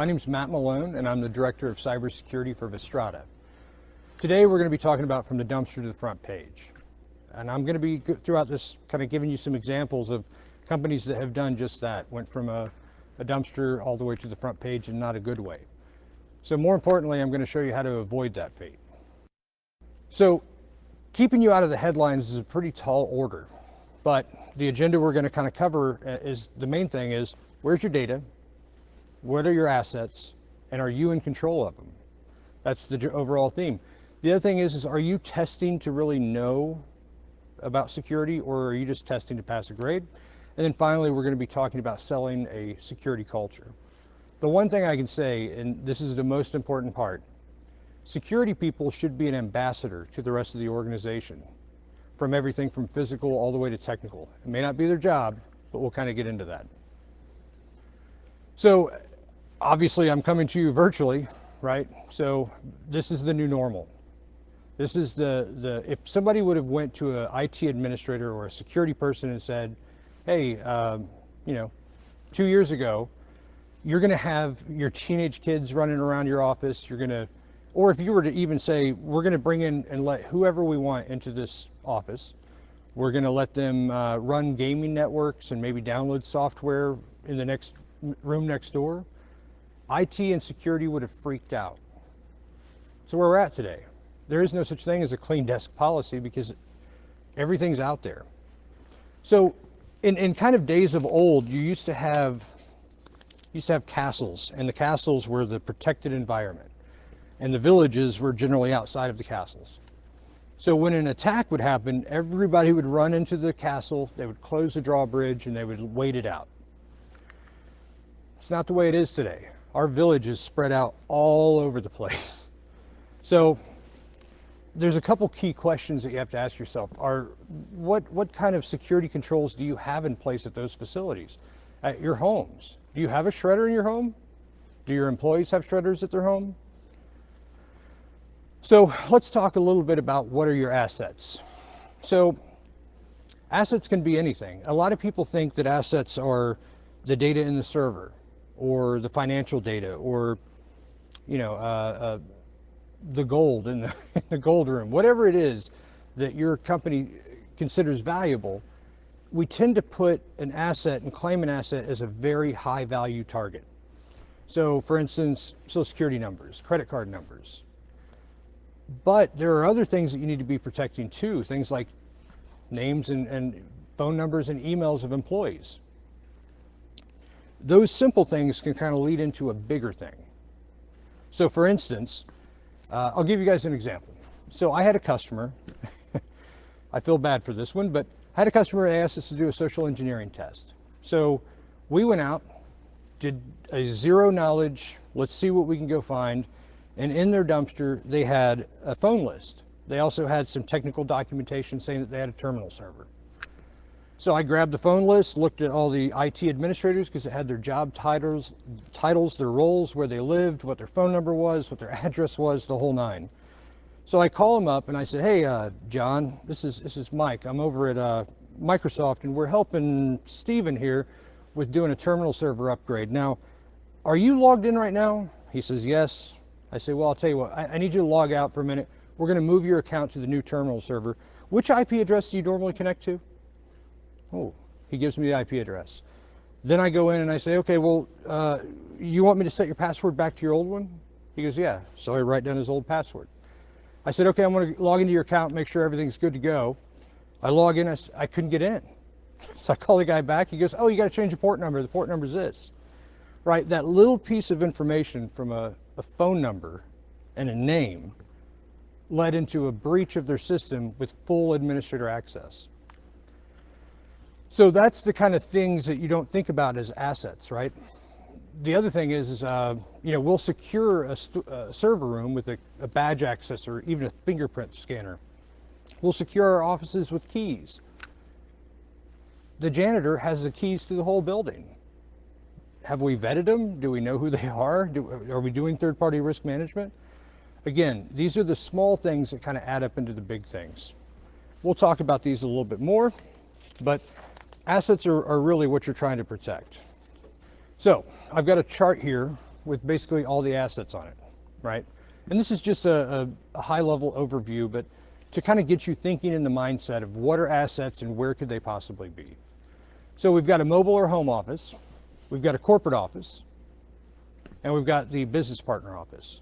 My name is Matt Malone, and I'm the Director of Cybersecurity for Vistrata. Today we're going to be talking about from the dumpster to the front page. And I'm going to be, throughout this, kind of giving you some examples of companies that have done just that, went from a dumpster all the way to the front page in not a good way. So more importantly, I'm going to show you how to avoid that fate. So keeping you out of the headlines is a pretty tall order, but the agenda we're going to kind of cover is, the main thing is, where's your data? What are your assets, and are you in control of them? That's the overall theme. The other thing is are you testing to really know about security, or are you just testing to pass a grade? And then finally, we're going to be talking about selling a security culture. The one thing I can say, and this is the most important part, security people should be an ambassador to the rest of the organization, from everything from physical all the way to technical. It may not be their job, but we'll kind of get into that. So obviously I'm coming to you virtually, right? So this is the new normal. This is if somebody would have went to an IT administrator or a security person and said, hey, 2 years ago, you're going to have your teenage kids running around your office. Or if you were to even say, we're going to bring in and let whoever we want into this office. We're going to let them run gaming networks and maybe download software in the next room next door. IT and security would have freaked out. So where we're at today, there is no such thing as a clean desk policy because everything's out there. So in kind of days of old, you used to have castles, and the castles were the protected environment, and the villages were generally outside of the castles. So when an attack would happen, everybody would run into the castle, they would close the drawbridge, and they would wait it out. It's not the way it is today. Our village is spread out all over the place. So there's a couple key questions that you have to ask yourself. What kind of security controls do you have in place at those facilities? At your homes? Do you have a shredder in your home? Do your employees have shredders at their home? So let's talk a little bit about what are your assets. So assets can be anything. A lot of people think that assets are the data in the server, or the financial data, or the gold in the gold room, whatever it is that your company considers valuable. We tend to put an asset and claim an asset as a very high value target. So for instance, Social Security numbers, credit card numbers. But there are other things that you need to be protecting too, things like names and phone numbers and emails of employees. Those simple things can kind of lead into a bigger thing. So for instance, I'll give you guys an example. So I had a customer, I feel bad for this one, but I had a customer who asked us to do a social engineering test. So we went out, did a zero knowledge, let's see what we can go find. And in their dumpster, they had a phone list. They also had some technical documentation saying that they had a terminal server. So I grabbed the phone list, looked at all the IT administrators because it had their job titles, their roles, where they lived, what their phone number was, what their address was, the whole nine. So I call them up and I said, hey, John, this is Mike. I'm over at Microsoft, and we're helping Steven here with doing a terminal server upgrade. Now, are you logged in right now? He says, yes. I say, well, I'll tell you what, I need you to log out for a minute. We're going to move your account to the new terminal server. Which IP address do you normally connect to? Oh, he gives me the IP address. Then I go in and I say, okay, well, you want me to set your password back to your old one? He goes, yeah. So I write down his old password. I said, okay, I'm going to log into your account, make sure everything's good to go. I log in, I couldn't get in. So I call the guy back. He goes, oh, you got to change the port number. The port number is this. Right, that little piece of information from a phone number and a name led into a breach of their system with full administrator access. So that's the kind of things that you don't think about as assets, right? The other thing is we'll secure a server room with a badge access or even a fingerprint scanner. We'll secure our offices with keys. The janitor has the keys to the whole building. Have we vetted them? Do we know who they are? Are we doing third-party risk management? Again, these are the small things that kind of add up into the big things. We'll talk about these a little bit more, but assets are really what you're trying to protect. So I've got a chart here with basically all the assets on it, right? And this is just a high level overview, but to kind of get you thinking in the mindset of what are assets and where could they possibly be. So we've got a mobile or home office, we've got a corporate office, and we've got the business partner office.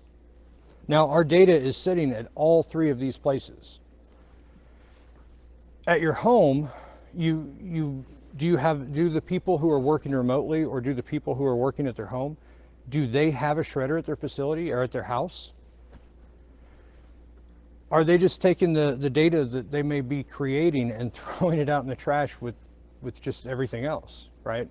Now our data is sitting at all three of these places. At your home, do the people who are working remotely, or do the people who are working at their home, do they have a shredder at their facility or at their house? Are they just taking the data that they may be creating and throwing it out in the trash with just everything else, right?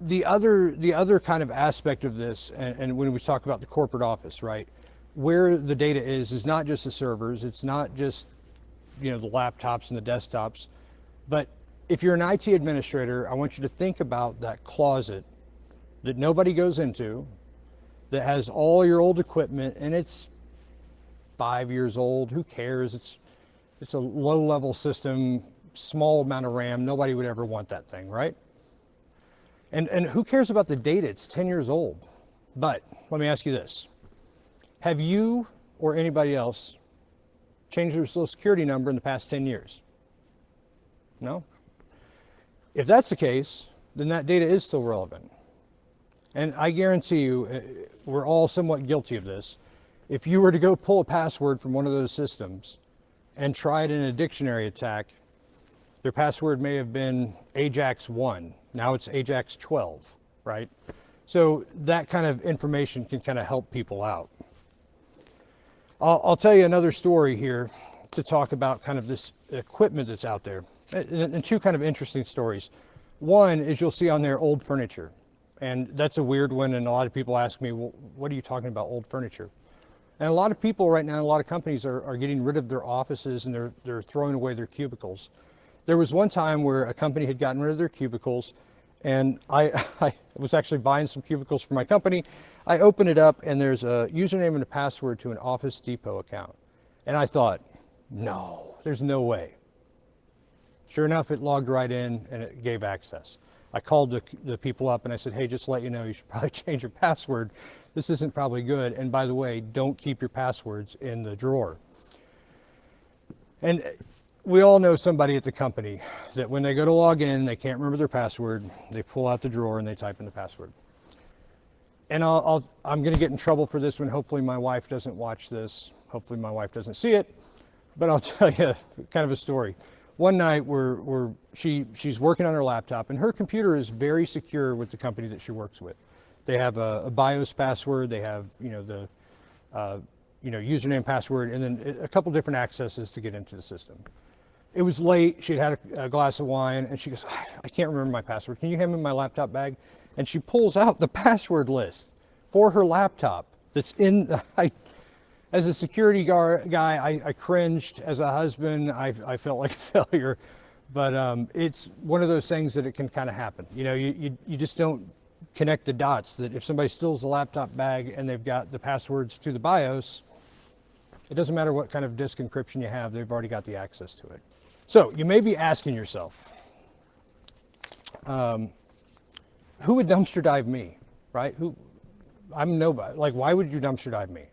The other kind of aspect of this, and when we talk about the corporate office, right, where the data is not just the servers, it's not just, the laptops and the desktops, but if you're an IT administrator, I want you to think about that closet that nobody goes into, that has all your old equipment, and it's 5 years old. Who cares? It's a low-level system, small amount of RAM. Nobody would ever want that thing, right? And who cares about the data? It's 10 years old. But let me ask you this. Have you or anybody else changed their Social Security number in the past 10 years? No? If that's the case, then that data is still relevant. And I guarantee you, we're all somewhat guilty of this. If you were to go pull a password from one of those systems and try it in a dictionary attack, their password may have been Ajax 1. Now it's Ajax 12, right? So that kind of information can kind of help people out. I'll tell you another story here to talk about kind of this equipment that's out there. And two kind of interesting stories. One is you'll see on there old furniture. And that's a weird one, and a lot of people ask me, well, what are you talking about, old furniture? And a lot of people right now, a lot of companies are getting rid of their offices, and they're throwing away their cubicles. There was one time where a company had gotten rid of their cubicles, and I was actually buying some cubicles for my company. I opened it up, and there's a username and a password to an Office Depot account. And I thought, no, there's no way. Sure enough, it logged right in, and it gave access. I called the people up and I said, hey, just to let you know, you should probably change your password. This isn't probably good. And by the way, don't keep your passwords in the drawer. And we all know somebody at the company that when they go to log in, they can't remember their password. They pull out the drawer and they type in the password. And I'm going to get in trouble for this one. Hopefully my wife doesn't watch this. Hopefully my wife doesn't see it. But I'll tell you kind of a story. One night she's working on her laptop, and her computer is very secure with the company that she works with. They have a BIOS password, they have the username, password, and then a couple different accesses to get into the system. It was late, she'd had a glass of wine, and she goes, I can't remember my password. Can you hand me my laptop bag? And she pulls out the password list for her laptop that's in as a security guy, I cringed. As a husband, I felt like a failure. But it's one of those things that it can kind of happen. You just don't connect the dots that if somebody steals the laptop bag and they've got the passwords to the BIOS, it doesn't matter what kind of disk encryption you have, they've already got the access to it. So you may be asking yourself, who would dumpster dive me, right? I'm nobody. Like, why would you dumpster dive me?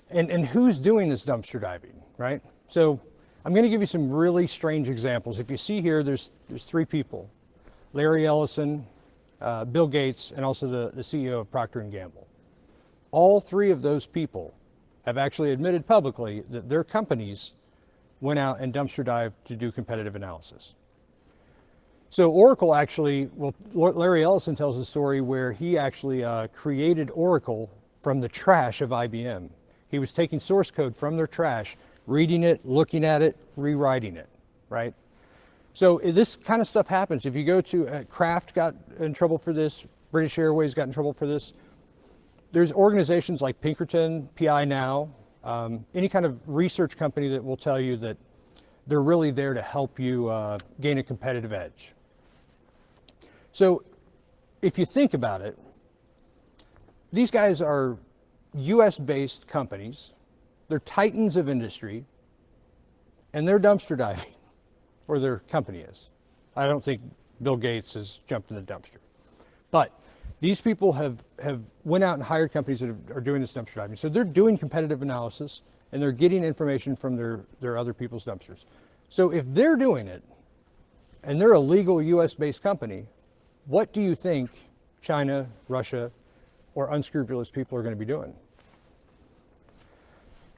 And who's doing this dumpster diving, right? So I'm going to give you some really strange examples. If you see here, there's three people: Larry Ellison, Bill Gates, and also the CEO of Procter & Gamble. All three of those people have actually admitted publicly that their companies went out and dumpster dived to do competitive analysis. So Oracle actually, Larry Ellison tells a story where he actually created Oracle from the trash of IBM. He was taking source code from their trash, reading it, looking at it, rewriting it, right? So this kind of stuff happens. If you go to Kraft got in trouble for this, British Airways got in trouble for this. There's organizations like Pinkerton, PI Now, any kind of research company that will tell you that they're really there to help you gain a competitive edge. So if you think about it, these guys are US-based companies. They're titans of industry, and they're dumpster diving, or their company is. I don't think Bill Gates has jumped in the dumpster. But These people have went out and hired companies that are doing this dumpster diving. So they're doing competitive analysis and they're getting information from their other people's dumpsters. So if they're doing it and they're a legal US-based company, what do you think China, Russia, or unscrupulous people are going to be doing?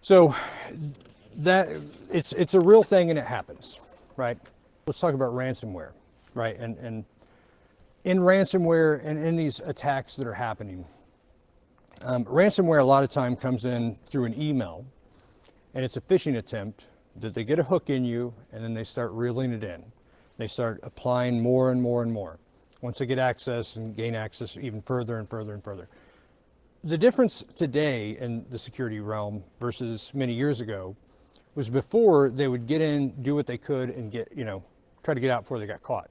So that it's a real thing and it happens, right? Let's talk about ransomware, right? And in ransomware and in these attacks that are happening, ransomware a lot of time comes in through an email, and it's a phishing attempt that they get a hook in you, and then they start reeling it in. They start applying more and more and more. Once they get access and gain access even further and further and further. The difference today in the security realm versus many years ago was before they would get in, do what they could, and try to get out before they got caught.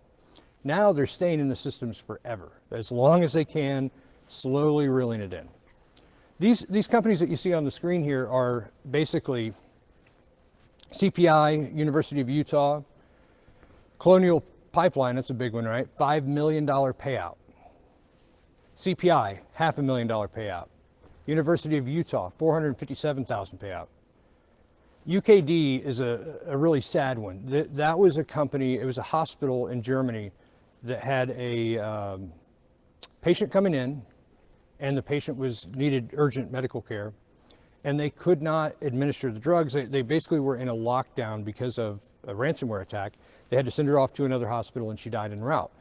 Now they're staying in the systems forever, as long as they can, slowly reeling it in. These companies that you see on the screen here are basically CPI, University of Utah, Colonial Pipeline, that's a big one, right? $5 million payout. CPI, $500,000 payout. University of Utah, $457,000 payout. UKD is a really sad one. That was a company, it was a hospital in Germany that had a patient coming in, and the patient needed urgent medical care, and they could not administer the drugs. They basically were in a lockdown because of a ransomware attack. They had to send her off to another hospital, and she died en route.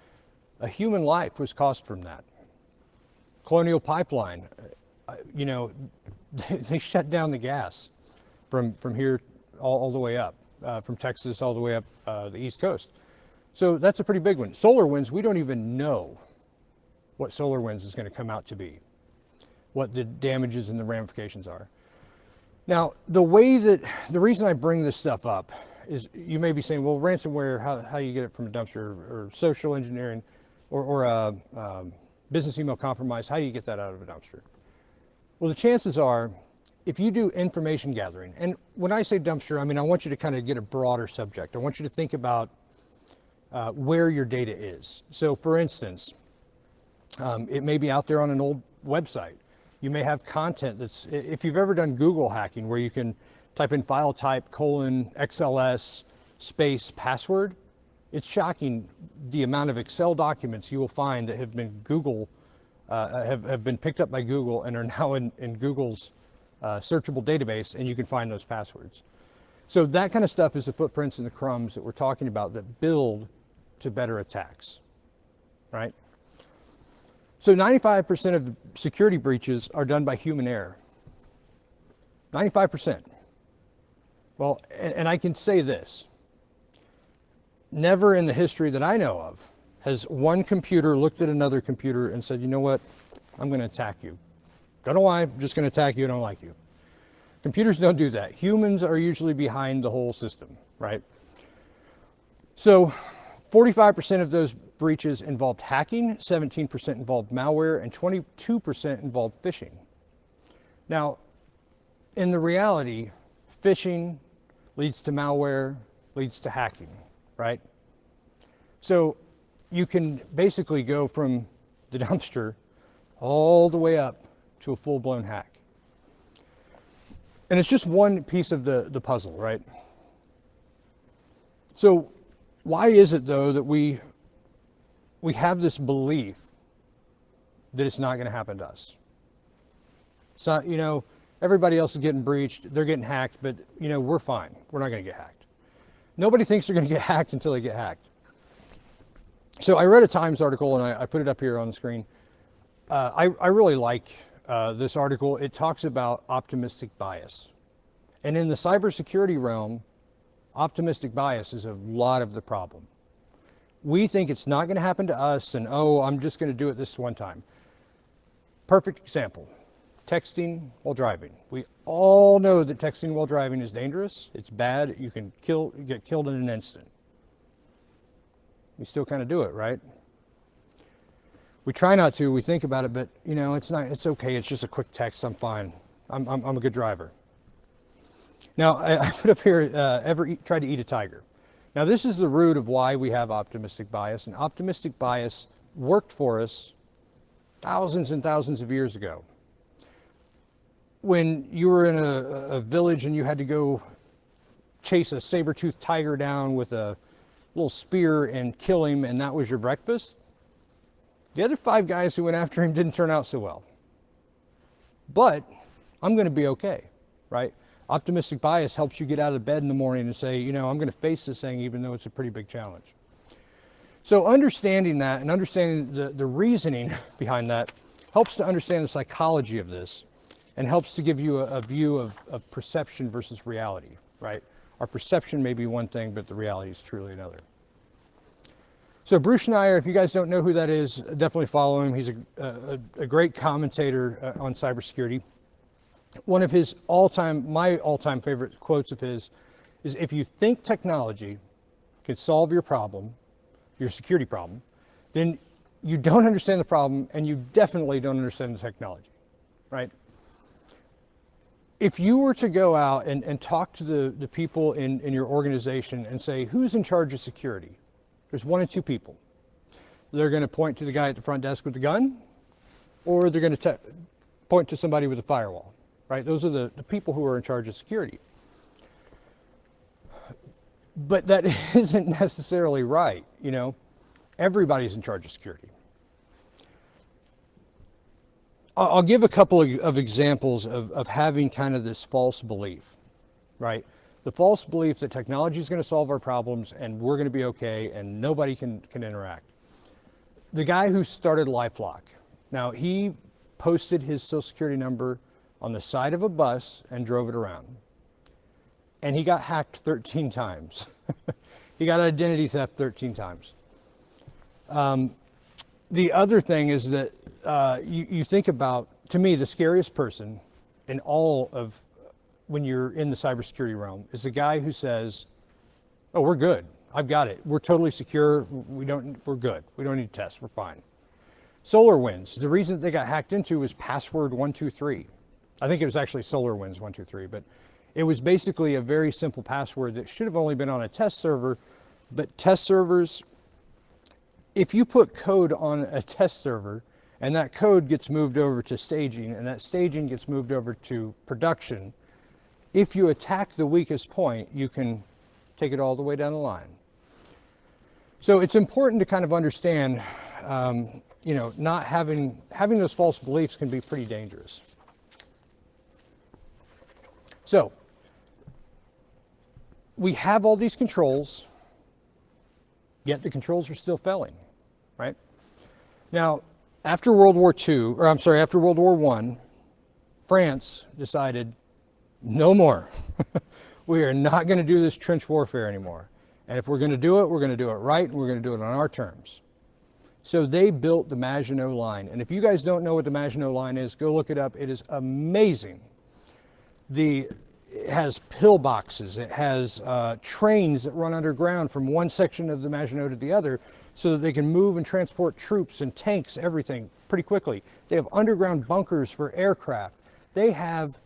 A human life was cost from that. Colonial Pipeline, they shut down the gas from here all the way up, from Texas all the way up the East Coast. So that's a pretty big one. SolarWinds, we don't even know what SolarWinds is going to come out to be, what the damages and the ramifications are. Now, the reason I bring this stuff up is you may be saying, well, ransomware, how you get it from a dumpster, or social engineering, or business email compromise, how do you get that out of a dumpster? Well, the chances are, if you do information gathering, and when I say dumpster, I mean, I want you to kind of get a broader subject. I want you to think about where your data is. So for instance, it may be out there on an old website. You may have content if you've ever done Google hacking, where you can type in file type, :XLS, space, password. It's shocking the amount of Excel documents you will find that have been have been picked up by Google and are now in Google's searchable database, and you can find those passwords. So that kind of stuff is the footprints and the crumbs that we're talking about that build to better attacks, right? So 95% of security breaches are done by human error. 95%. Well, and I can say this. Never in the history that I know of has one computer looked at another computer and said, you know what, I'm going to attack you. Don't know why, I'm just going to attack you, I don't like you. Computers don't do that. Humans are usually behind the whole system, right? So 45% of those breaches involved hacking, 17% involved malware, and 22% involved phishing. Now, in the reality, phishing leads to malware, leads to hacking, right? So you can basically go from the dumpster all the way up to a full-blown hack. And it's just one piece of the puzzle, right? So why is it, though, that we have this belief that it's not going to happen to us? It's not, everybody else is getting breached, they're getting hacked, but, we're fine. We're not going to get hacked. Nobody thinks they're going to get hacked until they get hacked. So I read a Times article, and I put it up here on the screen. I really like this article. It talks about optimistic bias. And in the cybersecurity realm, optimistic bias is a lot of the problem. We think it's not going to happen to us, and I'm just going to do it this one time. Perfect example, texting while driving. We all know that texting while driving is dangerous. It's bad. You can get killed in an instant. We still kind of do it, right? We try not to, we think about it, but it's okay. It's just a quick text. I'm fine. I'm a good driver. Now, I put up here, try to eat a tiger. Now, this is the root of why we have optimistic bias, and optimistic bias worked for us thousands and thousands of years ago. When you were in a village and you had to go chase a saber-toothed tiger down with a little spear and kill him, and that was your breakfast, the other 5 guys who went after him didn't turn out so well. But I'm going to be okay, right? Optimistic bias helps you get out of bed in the morning and say, you know, I'm going to face this thing even though it's a pretty big challenge. So understanding that and understanding the reasoning behind that helps to understand the psychology of this and helps to give you a view of perception versus reality, right? Our perception may be one thing, but the reality is truly another. So Bruce Schneier, if you guys don't know who that is, definitely follow him. He's a great commentator on cybersecurity. One of his my all-time favorite quotes of his is, if you think technology can solve your problem, your security problem, then you don't understand the problem and you definitely don't understand the technology, right? If you were to go out and talk to the people in your organization and say, who's in charge of security? There's 1 of 2 people. They're going to point to the guy at the front desk with the gun, or they're going to point to somebody with a firewall, right? Those are the people who are in charge of security. But that isn't necessarily right, you know? Everybody's in charge of security. I'll give a couple of examples of having kind of this false belief, right? The false belief that technology is going to solve our problems and we're going to be okay and nobody can interact. The guy who started LifeLock, now he posted his social security number on the side of a bus and drove it around. And he got hacked 13 times. He got identity theft 13 times. The other thing is that you think about, to me, the scariest person in all of when you're in the cybersecurity realm is the guy who says, oh, we're good. I've got it. We're totally secure. We're good. We don't need to test. We're fine. SolarWinds, the reason that they got hacked into was password 123. I think it was actually SolarWinds 123, but it was basically a very simple password that should have only been on a test server. But test servers, if you put code on a test server and that code gets moved over to staging and that staging gets moved over to production, if you attack the weakest point, you can take it all the way down the line. So it's important to kind of understand, you know, not having those false beliefs can be pretty dangerous. So we have all these controls, yet the controls are still failing, right? Now, after World War I, France decided, no more. We are not going to do this trench warfare anymore. And if we're going to do it, we're going to do it right, and we're going to do it on our terms. So they built the Maginot Line. And if you guys don't know what the Maginot Line is, go look it up. It is amazing. It has pillboxes. It has trains that run underground from one section of the Maginot to the other so that they can move and transport troops and tanks, everything, pretty quickly. They have underground bunkers for aircraft. They have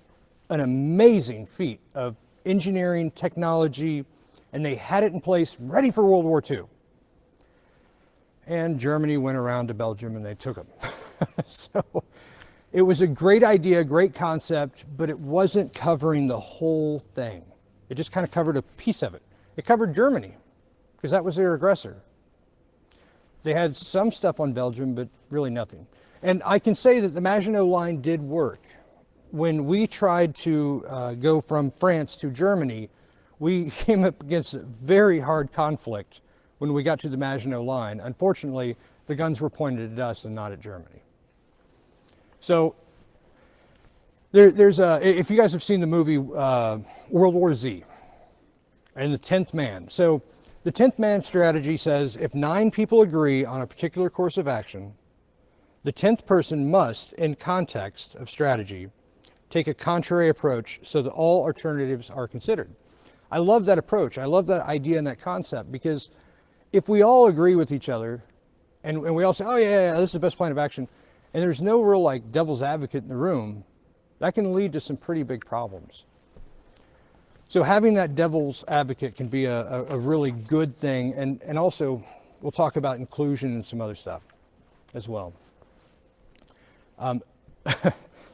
an amazing feat of engineering, technology, and they had it in place ready for World War II. And Germany went around to Belgium and they took them. So it was a great idea, great concept, but it wasn't covering the whole thing. It just kind of covered a piece of it. It covered Germany because that was their aggressor. They had some stuff on Belgium, but really nothing. And I can say that the Maginot Line did work. When we tried to go from France to Germany, we came up against a very hard conflict when we got to the Maginot Line. Unfortunately, the guns were pointed at us and not at Germany. So if you guys have seen the movie World War Z and the 10th man. So the 10th man strategy says if 9 people agree on a particular course of action, the 10th person must, in context of strategy, take a contrary approach so that all alternatives are considered. I love that approach. I love that idea and that concept, because if we all agree with each other and we all say, oh yeah, this is the best plan of action, and there's no real like devil's advocate in the room, that can lead to some pretty big problems. So having that devil's advocate can be a really good thing. And also we'll talk about inclusion and some other stuff as well.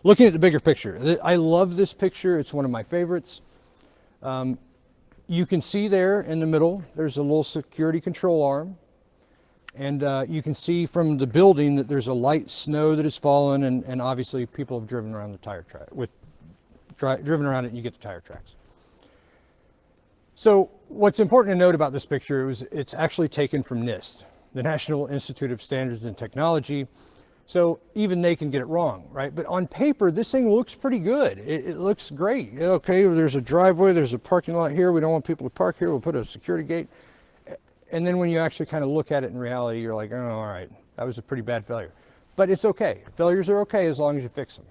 Looking at the bigger picture, I love this picture. It's one of my favorites. You can see there in the middle, there's a little security control arm. And you can see from the building that there's a light snow that has fallen, and obviously people have driven around the tire track, driven around it and you get the tire tracks. So what's important to note about this picture is it's actually taken from NIST, the National Institute of Standards and Technology. So even they can get it wrong, right? But on paper, this thing looks pretty good. It looks great. Okay, there's a driveway, there's a parking lot here. We don't want people to park here. We'll put a security gate. And then when you actually kind of look at it in reality, you're like, oh, all right, that was a pretty bad failure. But it's okay. Failures are okay as long as you fix them.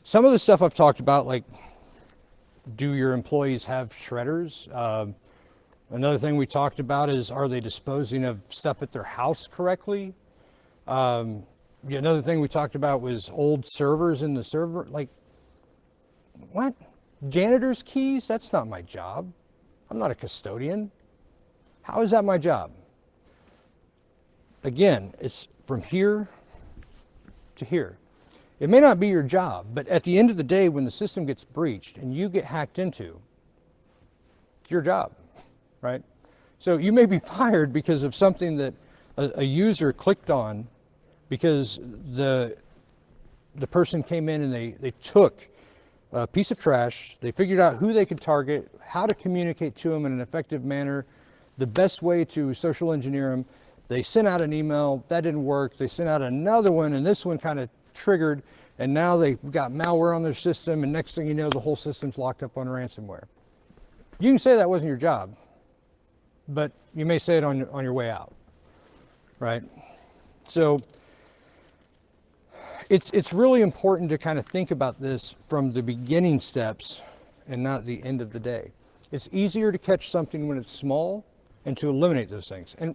Some of the stuff I've talked about, like, do your employees have shredders? Another thing we talked about is, are they disposing of stuff at their house correctly? Another thing we talked about was old servers in the server. Like, what? Janitor's keys? That's not my job. I'm not a custodian. How is that my job? Again, it's from here to here. It may not be your job, but at the end of the day, when the system gets breached and you get hacked into, it's your job, right? So you may be fired because of something that a user clicked on, because the person came in and they took a piece of trash, they figured out who they could target, how to communicate to them in an effective manner, the best way to social engineer them. They sent out an email, that didn't work. They sent out another one, and this one kind of triggered, and now they've got malware on their system, and next thing you know, the whole system's locked up on ransomware. You can say that wasn't your job, but you may say it on your way out, right? So it's really important to kind of think about this from the beginning steps and not the end of the day. It's easier to catch something when it's small and to eliminate those things. And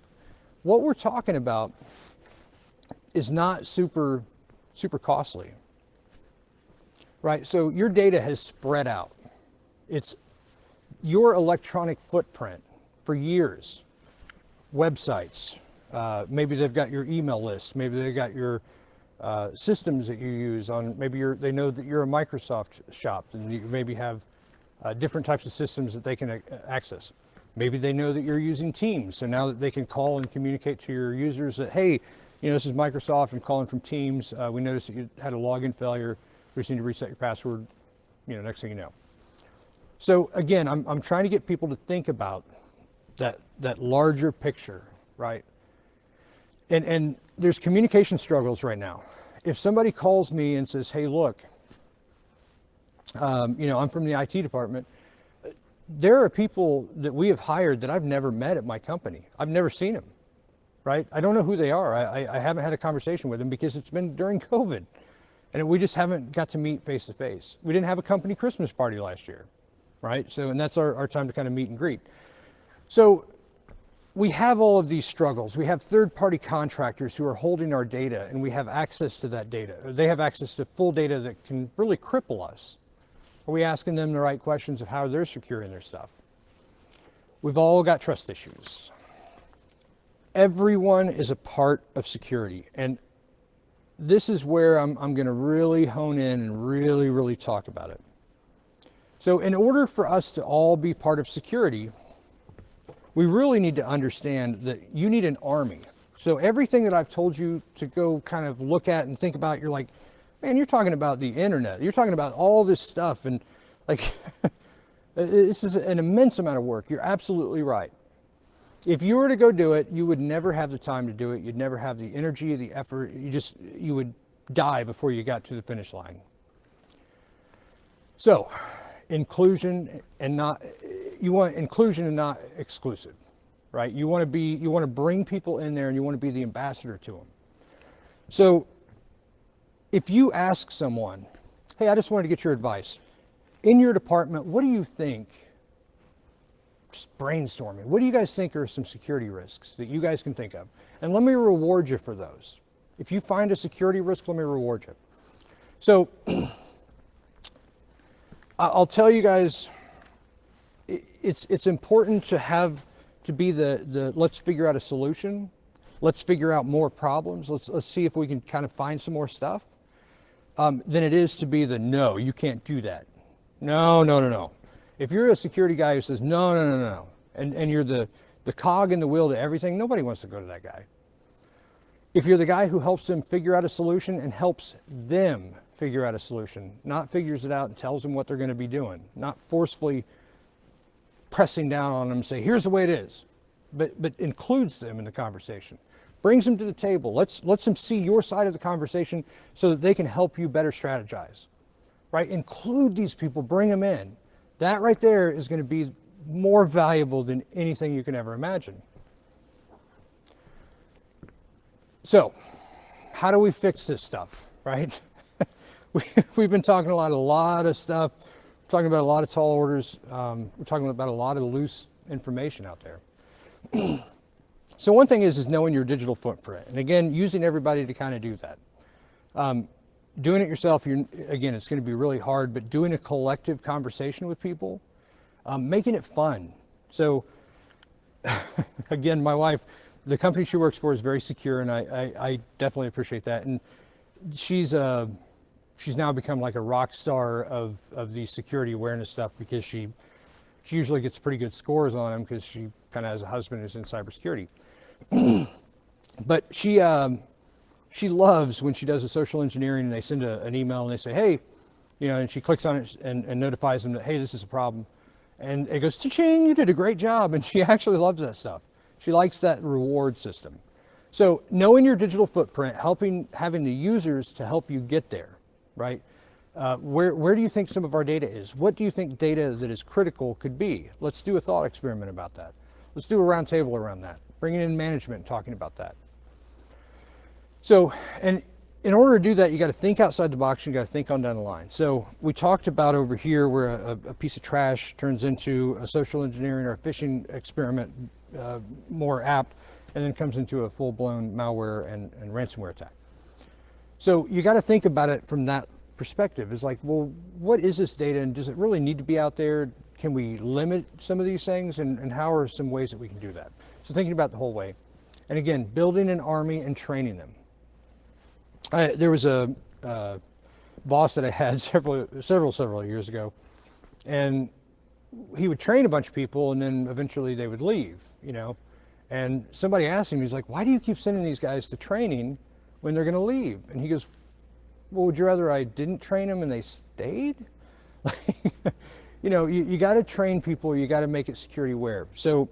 what we're talking about is not super costly, right? So your data has spread out. It's your electronic footprint for years. Websites, maybe they've got your email list, maybe they've got your systems that you use on, maybe they know that you're a Microsoft shop, and you maybe have different types of systems that they can access. Maybe they know that you're using Teams, so now that they can call and communicate to your users that, hey, this is Microsoft, I'm calling from Teams. We noticed that you had a login failure. We just need to reset your password, next thing you know. So again, I'm trying to get people to think about that larger picture, right? And there's communication struggles right now. If somebody calls me and says, hey, look, I'm from the IT department. There are people that we have hired that I've never met at my company. I've never seen them, right? I don't know who they are. I haven't had a conversation with them because it's been during COVID, and we just haven't got to meet face to face. We didn't have a company Christmas party last year, right? So, and that's our time to kind of meet and greet. So we have all of these struggles. We have third-party contractors who are holding our data, and we have access to that data. They have access to full data that can really cripple us. Are we asking them the right questions of how they're securing their stuff? We've all got trust issues. Everyone is a part of security. And this is where I'm going to really hone in and really talk about it. So in order for us to all be part of security, we really need to understand that you need an army. So everything that I've told you to go kind of look at and think about, you're like, man, you're talking about the internet. You're talking about all this stuff, and like, this is an immense amount of work. You're absolutely right. If you were to go do it, you would never have the time to do it. You'd never have the energy, the effort. You would die before you got to the finish line. So, inclusion and not, you want inclusion and not exclusive, right? You want to bring people in there, and you want to be the ambassador to them. So, if you ask someone, hey, I just wanted to get your advice. In your department, what do you think, just brainstorming, what do you guys think are some security risks that you guys can think of? And let me reward you for those. If you find a security risk, let me reward you. So I'll tell you guys, it's important to be the let's figure out a solution. Let's figure out more problems. Let's see if we can kind of find some more stuff. than it is to be the no, you can't do that. No, no, no, no. If you're a security guy who says no, no, no, no, and you're the cog in the wheel to everything, nobody wants to go to that guy. If you're the guy who helps them figure out a solution and helps them figure out a solution, not figures it out and tells them what they're going to be doing, not forcefully pressing down on them and say, here's the way it is, but includes them in the conversation, brings them to the table, lets them see your side of the conversation so that they can help you better strategize, right? Include these people, bring them in. That right there is going to be more valuable than anything you can ever imagine. So, how do we fix this stuff, right? We've been talking a lot of stuff, talking about a lot of tall orders. We're talking about a lot of loose information out there. So one thing is knowing your digital footprint. And again, using everybody to kind of do that. Doing it yourself, again, it's going to be really hard, but doing a collective conversation with people, making it fun. So again, my wife, the company she works for is very secure, and I definitely appreciate that. And she's now become like a rock star of the security awareness stuff, because she usually gets pretty good scores on them because she kind of has a husband who's in cybersecurity. But she loves when she does a social engineering and they send an email and they say, hey, and she clicks on it and notifies them that, hey, this is a problem. And it goes, cha-ching, you did a great job. And she actually loves that stuff. She likes that reward system. So knowing your digital footprint, having the users to help you get there, right? Where do you think some of our data is? What do you think data that is critical could be? Let's do a thought experiment about that. Let's do a round table around that. Bringing in management and talking about that. So, and in order to do that, you got to think outside the box. You got to think on down the line. So we talked about over here where a piece of trash turns into a social engineering or a phishing experiment, more apt, and then comes into a full-blown malware and ransomware attack. So you got to think about it from that perspective. It's like, well, what is this data, and does it really need to be out there? Can we limit some of these things, and how are some ways that we can do that? So thinking about the whole way. And again, building an army and training them. There was a boss that I had several years ago, and he would train a bunch of people, and then eventually they would leave, and somebody asked him, he's like, why do you keep sending these guys to training when they're going to leave? And he goes, well, would you rather I didn't train them and they stayed? You got to train people. You got to make it security aware. So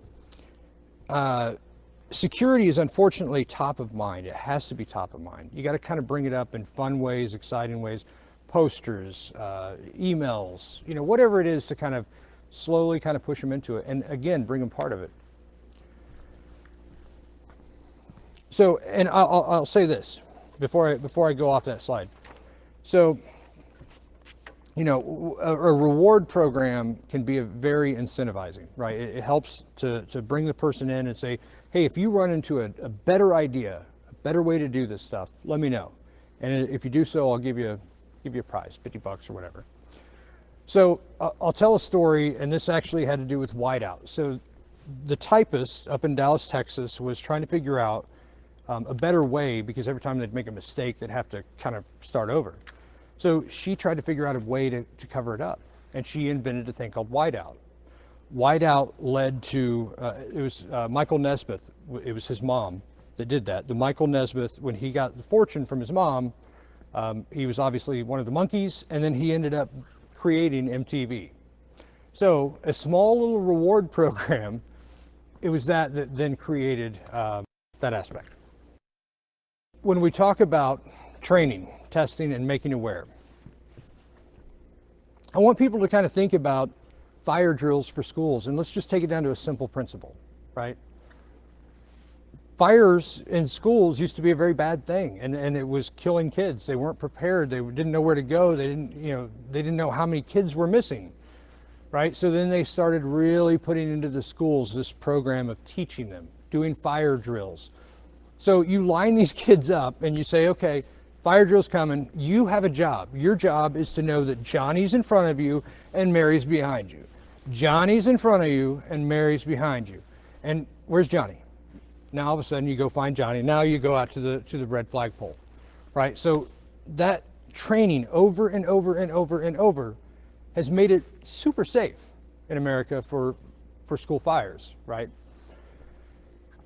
security is unfortunately top of mind. It has to be top of mind. You got to kind of bring it up in fun ways, exciting ways, posters, emails, whatever it is to kind of slowly kind of push them into it. And again, bring them part of it. So, and I'll say this before I go off that slide. So, a reward program can be very incentivizing, right? It helps to bring the person in and say, hey, if you run into a better idea, a better way to do this stuff, let me know. And if you do so, I'll give you a prize, $50 or whatever. So I'll tell a story, and this actually had to do with whiteout. So the typist up in Dallas, Texas, was trying to figure out a better way, because every time they'd make a mistake, they'd have to kind of start over. So she tried to figure out a way to cover it up, and she invented a thing called whiteout. Whiteout led to, it was Michael Nesmith, it was his mom that did that. The Michael Nesmith, when he got the fortune from his mom, he was obviously one of the monkeys, and then he ended up creating MTV. So a small little reward program, it was that then created that aspect. When we talk about training, testing, and making aware, I want people to kind of think about fire drills for schools, and let's just take it down to a simple principle, right? Fires in schools used to be a very bad thing, and it was killing kids. They weren't prepared. They didn't know where to go. They didn't know how many kids were missing, right? So then they started really putting into the schools this program of teaching them, doing fire drills. So you line these kids up and you say, okay, fire drill's coming. You have a job. Your job is to know that Johnny's in front of you and Mary's behind you. Johnny's in front of you and Mary's behind you. And where's Johnny? Now all of a sudden you go find Johnny. Now you go out to the red flagpole, right? So that training over and over and over and over has made it super safe in America for school fires, right?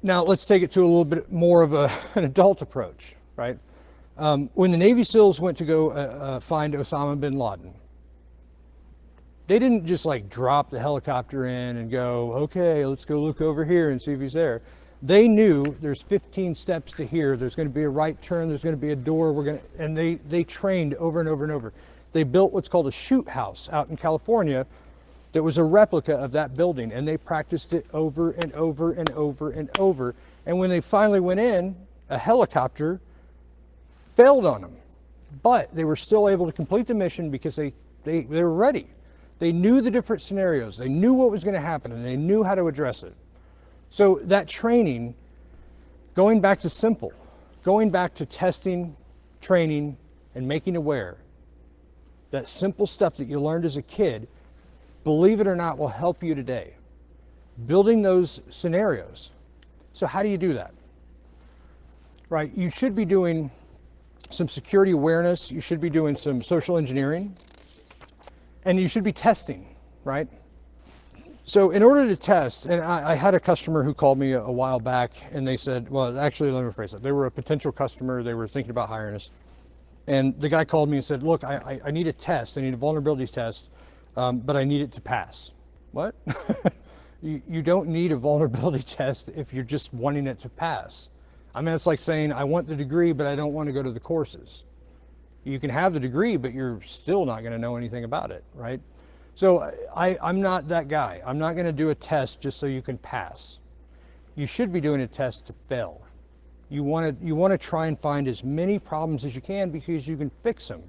Now let's take it to a little bit more of an adult approach, right? When the Navy SEALs went to go find Osama bin Laden, they didn't just like drop the helicopter in and go, okay, let's go look over here and see if he's there. They knew there's 15 steps to here. There's going to be a right turn. There's going to be a door. And they trained over and over and over. They built what's called a shoot house out in California that was a replica of that building, and they practiced it over and over and over and over. And when they finally went in, a helicopter failed on them, but they were still able to complete the mission because they were ready. They knew the different scenarios. They knew what was going to happen, and they knew how to address it. So that training, going back to simple, going back to testing, training, and making aware, that simple stuff that you learned as a kid, believe it or not, will help you today. Building those scenarios. So how do you do that? Right, you should be doing some security awareness. You should be doing some social engineering. And you should be testing, right? So in order to test, and I had a customer who called me a while back, and they said, well, actually, let me rephrase that. They were a potential customer. They were thinking about hiring us. And the guy called me and said, look, I need a test. I need a vulnerability test, but I need it to pass. What? You don't need a vulnerability test if you're just wanting it to pass. I mean, it's like saying, I want the degree, but I don't want to go to the courses. You can have the degree, but you're still not going to know anything about it, right? So I'm not that guy. I'm not going to do a test just so you can pass. You should be doing a test to fail. You want to try and find as many problems as you can because you can fix them.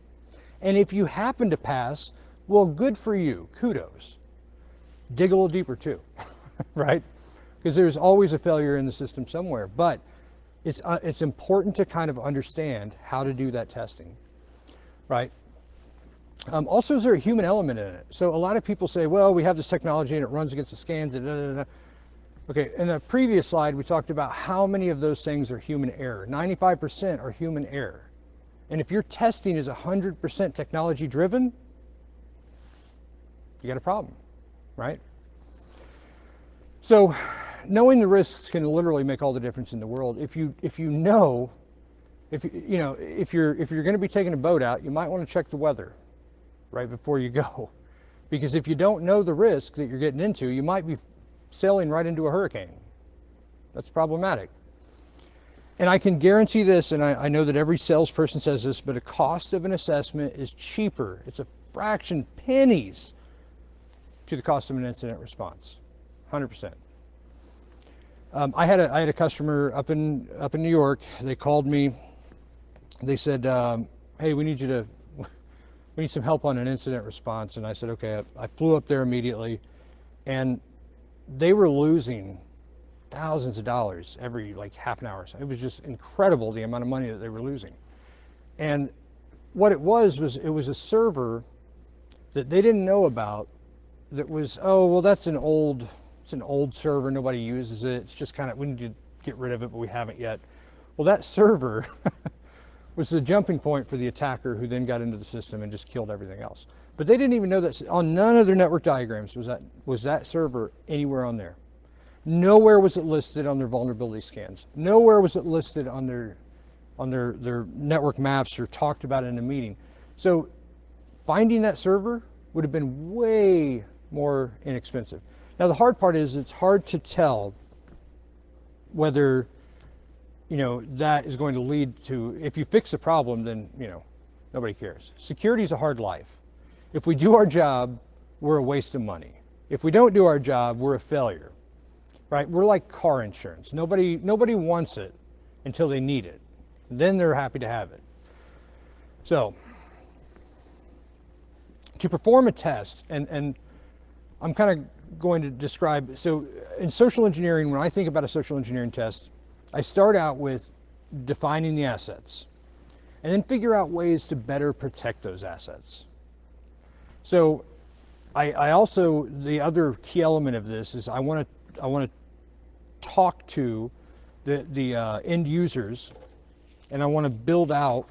And if you happen to pass, well, good for you. Kudos. Dig a little deeper too, right? Because there's always a failure in the system somewhere. But it's important to kind of understand how to do that testing. Right? Also, is there a human element in it? So a lot of people say, well, we have this technology and it runs against the scans. Okay, in a previous slide, we talked about how many of those things are human error. 95% are human error. And if your testing is 100% technology driven, you got a problem, right? So knowing the risks can literally make all the difference in the world. If you're going to be taking a boat out, you might want to check the weather right before you go. Because if you don't know the risk that you're getting into, you might be sailing right into a hurricane. That's problematic. And I can guarantee this, and I know that every salesperson says this, but a cost of an assessment is cheaper. It's a fraction, pennies, to the cost of an incident response. 100%. I had a customer up in New York. They called me. They said, hey, we need some help on an incident response. And I said, okay. I flew up there immediately, and they were losing thousands of dollars every like half an hour. So it was just incredible the amount of money that they were losing. And what it was it was a server that they didn't know about that was, oh, well, it's an old server. Nobody uses it. It's just kind of, we need to get rid of it, but we haven't yet. Well, that server was the jumping point for the attacker, who then got into the system and just killed everything else. But they didn't even know that on none of their network diagrams was that server anywhere on there. Nowhere was it listed on their vulnerability scans. Nowhere was it listed on their network maps or talked about in a meeting. So finding that server would have been way more inexpensive. Now the hard part is it's hard to tell whether that is going to lead to, if you fix the problem, then nobody cares. Security is a hard life. If we do our job, we're a waste of money. If we don't do our job, we're a failure. Right? We're like car insurance. Nobody wants it until they need it. Then they're happy to have it. So to perform a test, and I'm kind of going to describe, so in social engineering, when I think about a social engineering test, I start out with defining the assets and then figure out ways to better protect those assets. So I also, the other key element of this is I want to talk to the end users, and I want to build out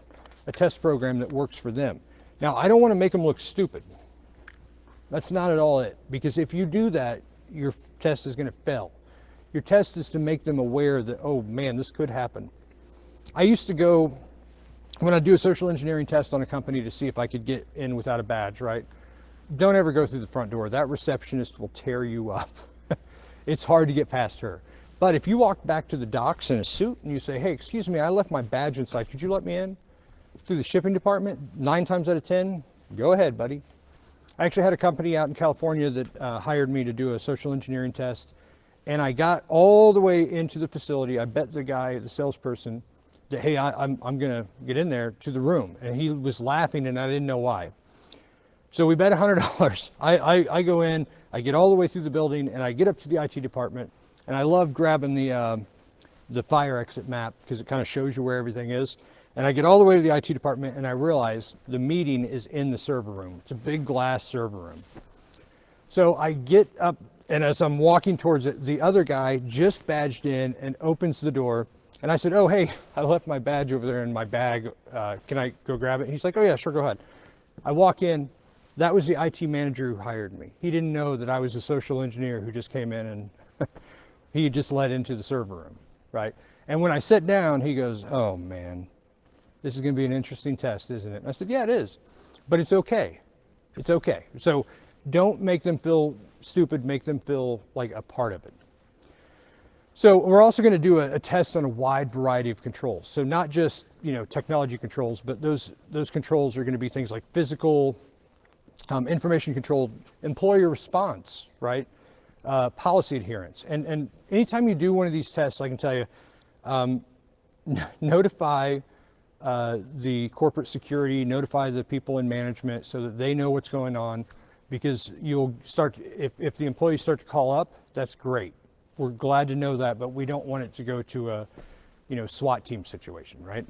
a test program that works for them. Now, I don't want to make them look stupid. That's not at all it, because if you do that, your test is going to fail. Your test is to make them aware that, oh man, this could happen. I used to go, when I do a social engineering test on a company to see if I could get in without a badge, right? Don't ever go through the front door. That receptionist will tear you up. It's hard to get past her. But if you walk back to the docks in a suit and you say, hey, excuse me, I left my badge inside. Could you let me in? Through the shipping department, 9 times out of 10, go ahead, buddy. I actually had a company out in California that hired me to do a social engineering test. And I got all the way into the facility. I bet the guy, the salesperson, that, hey, I'm going to get in there to the room. And he was laughing and I didn't know why. So we bet $100. I go in, I get all the way through the building and I get up to the IT department. And I love grabbing the fire exit map because it kind of shows you where everything is. And I get all the way to the IT department and I realize the meeting is in the server room. It's a big glass server room. So I get up, and as I'm walking towards it, the other guy just badged in and opens the door. And I said, oh, hey, I left my badge over there in my bag. Can I go grab it? And he's like, oh yeah, sure, go ahead. I walk in. That was the IT manager who hired me. He didn't know that I was a social engineer who just came in and he just led into the server room, right? And when I sat down, he goes, oh man, this is going to be an interesting test, isn't it? And I said, yeah, it is, but it's okay. It's okay. So don't make them feel stupid, make them feel like a part of it. So we're also going to do a test on a wide variety of controls. So not just, technology controls, but those controls are going to be things like physical, information controlled, employer response, right? Policy adherence. And anytime you do one of these tests, I can tell you, notify the corporate security, notify the people in management so that they know what's going on, because you'll start, if the employees start to call up, that's great. We're glad to know that, but we don't want it to go to a, SWAT team situation, right?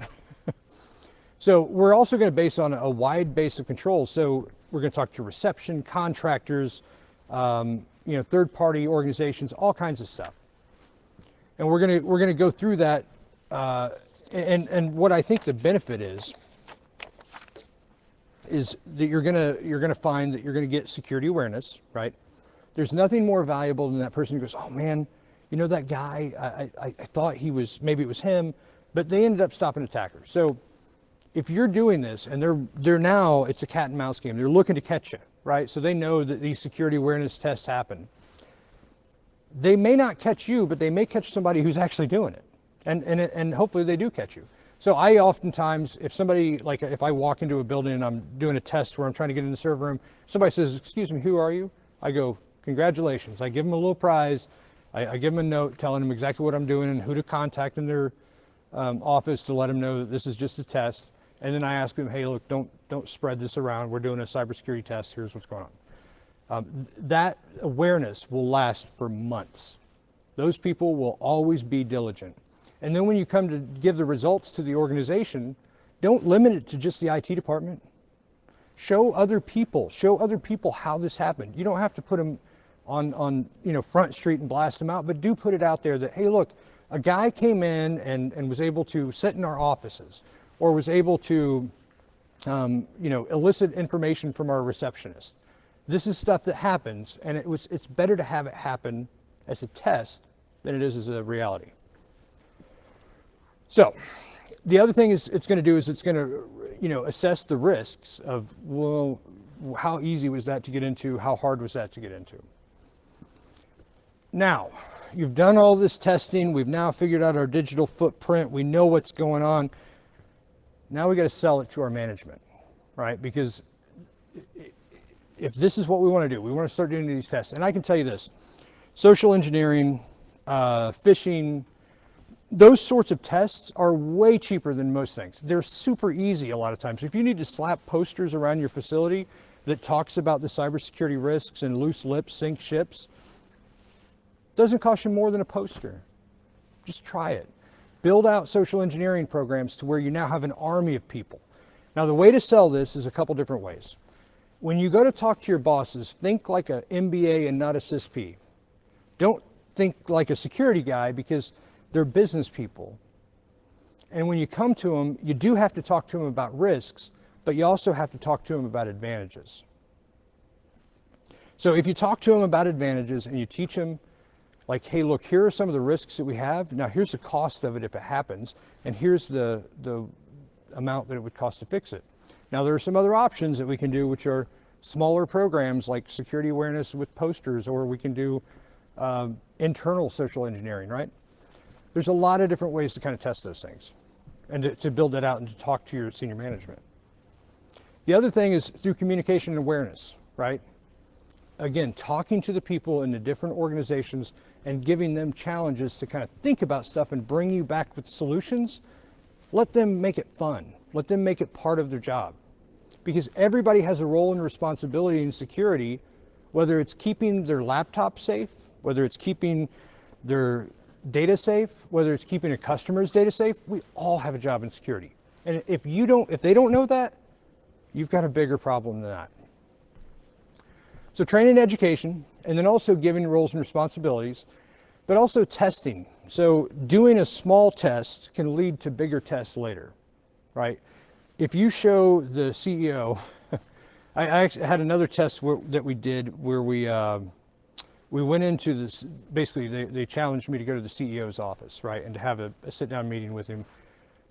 So we're also going to base on a wide base of controls. So we're going to talk to reception, contractors, third-party organizations, all kinds of stuff. And we're going to go through that. And what I think the benefit is that you're gonna find that you're gonna get security awareness, right? There's nothing more valuable than that person who goes, oh man, that guy, I thought maybe it was him, but they ended up stopping an attacker. So if you're doing this and they're now, it's a cat and mouse game, they're looking to catch you, right? So they know that these security awareness tests happen. They may not catch you, but they may catch somebody who's actually doing it. And hopefully they do catch you. So I oftentimes, if I walk into a building and I'm doing a test where I'm trying to get in the server room, somebody says, excuse me, who are you? I go, congratulations. I give them a little prize. I give them a note telling them exactly what I'm doing and who to contact in their office to let them know that this is just a test. And then I ask them, hey, look, don't spread this around. We're doing a cybersecurity test. Here's what's going on. That awareness will last for months. Those people will always be diligent. And then when you come to give the results to the organization, don't limit it to just the IT department. Show other people how this happened. You don't have to put them on Front Street and blast them out, but do put it out there that, hey, look, a guy came in and was able to sit in our offices, or was able to elicit information from our receptionist. This is stuff that happens, and it's better to have it happen as a test than it is as a reality. So the other thing it's going to do is it's going to, assess the risks of, well, how easy was that to get into? How hard was that to get into? Now, you've done all this testing. We've now figured out our digital footprint. We know what's going on. Now we got to sell it to our management, right? Because if this is what we want to do, we want to start doing these tests. And I can tell you this, social engineering, phishing, those sorts of tests are way cheaper than most things. They're super easy a lot of times. If you need to slap posters around your facility that talks about the cybersecurity risks and loose lips sink ships, doesn't cost you more than a poster. Just try it. Build out social engineering programs to where you now have an army of people. Now the way to sell this is a couple different ways. When you go to talk to your bosses, think like an MBA and not a CISP. Don't think like a security guy, because they're business people. And when you come to them, you do have to talk to them about risks, but you also have to talk to them about advantages. So if you talk to them about advantages and you teach them, like, hey, look, here are some of the risks that we have. Now here's the cost of it if it happens, and here's the amount that it would cost to fix it. Now there are some other options that we can do, which are smaller programs like security awareness with posters, or we can do internal social engineering, right? There's a lot of different ways to kind of test those things and to build that out and to talk to your senior management. The other thing is through communication and awareness, right? Again, talking to the people in the different organizations and giving them challenges to kind of think about stuff and bring you back with solutions. Let them make it fun. Let them make it part of their job. Because everybody has a role and responsibility in security, whether it's keeping their laptop safe, whether it's keeping their data safe, whether it's keeping a customer's data safe. We all have a job in security. And if they don't know that, you've got a bigger problem than that. So training and education, and then also giving roles and responsibilities, but also testing. So doing a small test can lead to bigger tests later, right? If you show the CEO, I actually had another test that we did where we went into this, basically they challenged me to go to the CEO's office, right? And to have a sit-down meeting with him.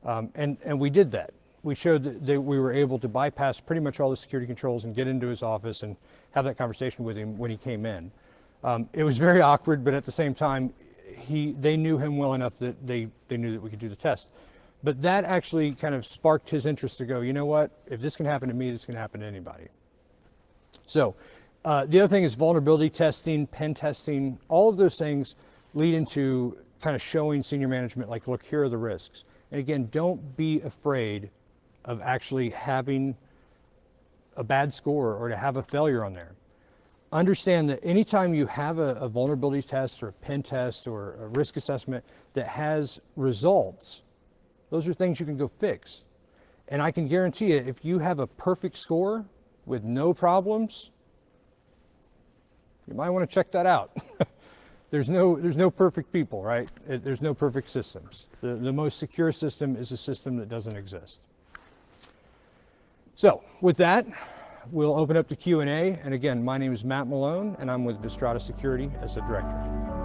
And we did that. We showed that we were able to bypass pretty much all the security controls and get into his office and have that conversation with him when he came in. It was very awkward, but at the same time, they knew him well enough that they knew that we could do the test. But that actually kind of sparked his interest to go, you know what, if this can happen to me, this can happen to anybody. So the other thing is vulnerability testing, pen testing, all of those things lead into kind of showing senior management, like, look, here are the risks. And again, don't be afraid of actually having a bad score or to have a failure on there. Understand that anytime you have a vulnerability test or a pen test or a risk assessment that has results, those are things you can go fix. And I can guarantee you, if you have a perfect score with no problems, you might want to check that out. There's no perfect people, right? There's no perfect systems. The most secure system is a system that doesn't exist. So with that, we'll open up to Q&A. And again, my name is Matt Malone, and I'm with Vistrata Security as the director.